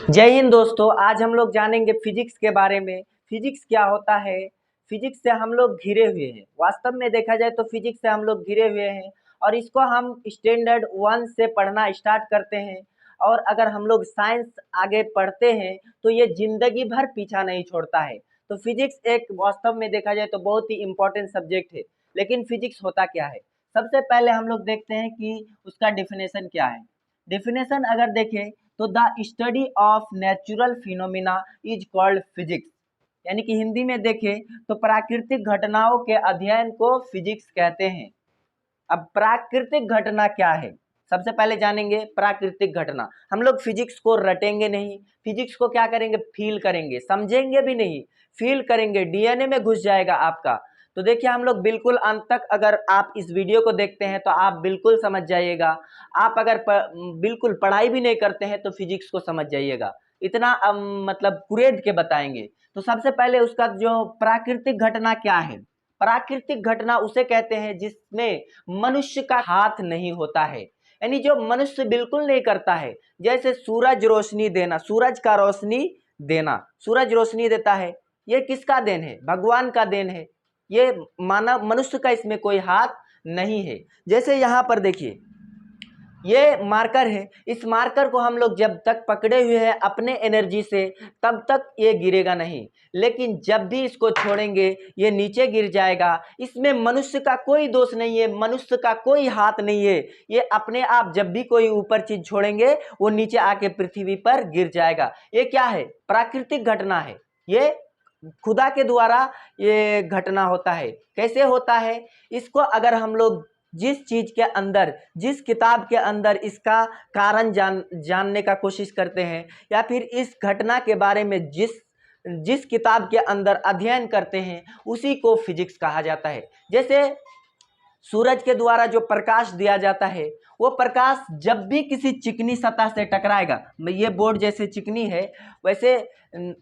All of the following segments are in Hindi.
जय हिंद दोस्तों। आज हम लोग जानेंगे फिजिक्स के बारे में। फिजिक्स क्या होता है। फिजिक्स से हम लोग घिरे हुए हैं। वास्तव में देखा जाए तो फिजिक्स से हम लोग घिरे हुए हैं और इसको हम स्टैंडर्ड 1 से पढ़ना स्टार्ट करते हैं। और अगर हम लोग साइंस आगे पढ़ते हैं तो ये जिंदगी भर पीछा नहीं छोड़ता है। तो फिजिक्स एक वास्तव में देखा जाए तो बहुत ही इम्पोर्टेंट सब्जेक्ट है। लेकिन फिजिक्स होता क्या है, सबसे पहले हम लोग देखते हैं कि उसका डेफिनेशन क्या है। डेफिनेशन अगर देखें तो the study of natural phenomena is called physics. यानी कि हिंदी में देखें तो प्राकृतिक घटनाओं के अध्ययन को फिजिक्स कहते हैं। अब प्राकृतिक घटना क्या है, सबसे पहले जानेंगे प्राकृतिक घटना। हम लोग फिजिक्स को रटेंगे नहीं, फिजिक्स को क्या करेंगे, फील करेंगे, समझेंगे भी नहीं, फील करेंगे, डीएनए में घुस जाएगा आपका। तो देखिए हम लोग बिल्कुल अंत तक अगर आप इस वीडियो को देखते हैं तो आप बिल्कुल समझ जाइएगा। आप अगर बिल्कुल पढ़ाई भी नहीं करते हैं तो फिजिक्स को समझ जाइएगा। इतना मतलब कुरेद के बताएंगे। तो सबसे पहले उसका जो प्राकृतिक घटना क्या है, प्राकृतिक घटना उसे कहते हैं जिसमें मनुष्य का हाथ नहीं होता है। यानी जो मनुष्य बिल्कुल नहीं करता है। जैसे सूरज रोशनी देना, सूरज का रोशनी देना, सूरज रोशनी देता है, ये किसका देन है, भगवान का देन है। ये मानव मनुष्य का इसमें कोई हाथ नहीं है। जैसे यहाँ पर देखिए ये मार्कर है, इस मार्कर को हम लोग जब तक पकड़े हुए हैं अपने एनर्जी से तब तक ये गिरेगा नहीं, लेकिन जब भी इसको छोड़ेंगे ये नीचे गिर जाएगा। इसमें मनुष्य का कोई दोष नहीं है, मनुष्य का कोई हाथ नहीं है। ये अपने आप जब भी कोई ऊपर चीज छोड़ेंगे वो नीचे आके पृथ्वी पर गिर जाएगा। ये क्या है, प्राकृतिक घटना है। ये खुदा के द्वारा ये घटना होता है। कैसे होता है, इसको अगर हम लोग जिस चीज के अंदर, जिस किताब के अंदर इसका कारण जानने का कोशिश करते हैं या फिर इस घटना के बारे में जिस किताब के अंदर अध्ययन करते हैं उसी को फिजिक्स कहा जाता है। जैसे सूरज के द्वारा जो प्रकाश दिया जाता है वो प्रकाश जब भी किसी चिकनी सतह से टकराएगा, ये बोर्ड जैसे चिकनी है वैसे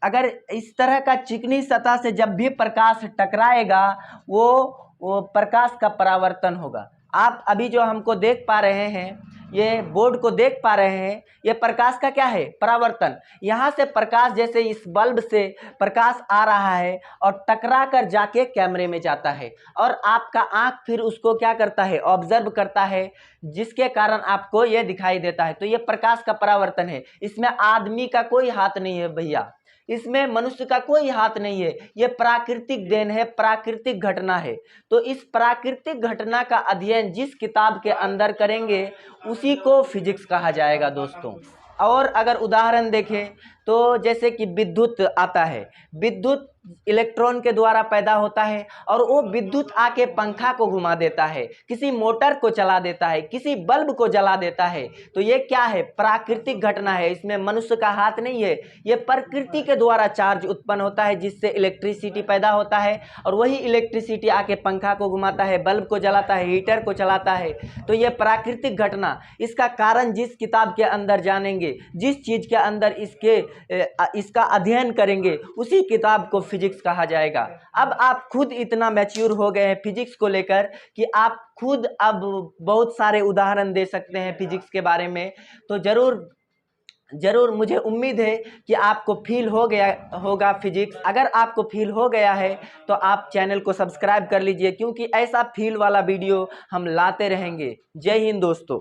अगर इस तरह का चिकनी सतह से जब भी प्रकाश टकराएगा वो प्रकाश का परावर्तन होगा। आप अभी जो हमको देख पा रहे हैं, ये बोर्ड को देख पा रहे हैं, ये प्रकाश का क्या है, परावर्तन। यहाँ से प्रकाश जैसे इस बल्ब से प्रकाश आ रहा है और टकरा कर जाके कैमरे में जाता है और आपका आंख फिर उसको क्या करता है, ऑब्जर्व करता है, जिसके कारण आपको ये दिखाई देता है। तो ये प्रकाश का परावर्तन है। इसमें आदमी का कोई हाथ नहीं है भैया, इसमें मनुष्य का कोई हाथ नहीं है। ये प्राकृतिक देन है, प्राकृतिक घटना है। तो इस प्राकृतिक घटना का अध्ययन जिस किताब के अंदर करेंगे उसी को फिजिक्स कहा जाएगा दोस्तों। और अगर उदाहरण देखें तो जैसे कि विद्युत आता है, विद्युत इलेक्ट्रॉन के द्वारा पैदा होता है और वो विद्युत आके पंखा को घुमा देता है, किसी मोटर को चला देता है, किसी बल्ब को जला देता है। तो ये क्या है, प्राकृतिक घटना है। इसमें मनुष्य का हाथ नहीं है। ये प्रकृति के द्वारा चार्ज उत्पन्न होता है जिससे इलेक्ट्रिसिटी पैदा होता है और वही इलेक्ट्रिसिटी आके पंखा को घुमाता है, बल्ब को जलाता है, हीटर को चलाता है। तो ये प्राकृतिक घटना, इसका कारण जिस किताब के अंदर जानेंगे, जिस चीज के अंदर इसका अध्ययन करेंगे उसी किताब को फिजिक्स कहा जाएगा। अब आप खुद इतना मैच्योर हो गए हैं फिजिक्स को लेकर कि आप खुद अब बहुत सारे उदाहरण दे सकते हैं फिजिक्स के बारे में। तो जरूर मुझे उम्मीद है कि आपको फील हो गया होगा फिजिक्स। अगर आपको फील हो गया है तो आप चैनल को सब्सक्राइब कर लीजिए, क्योंकि ऐसा फील वाला वीडियो हम लाते रहेंगे। जय हिंद दोस्तों।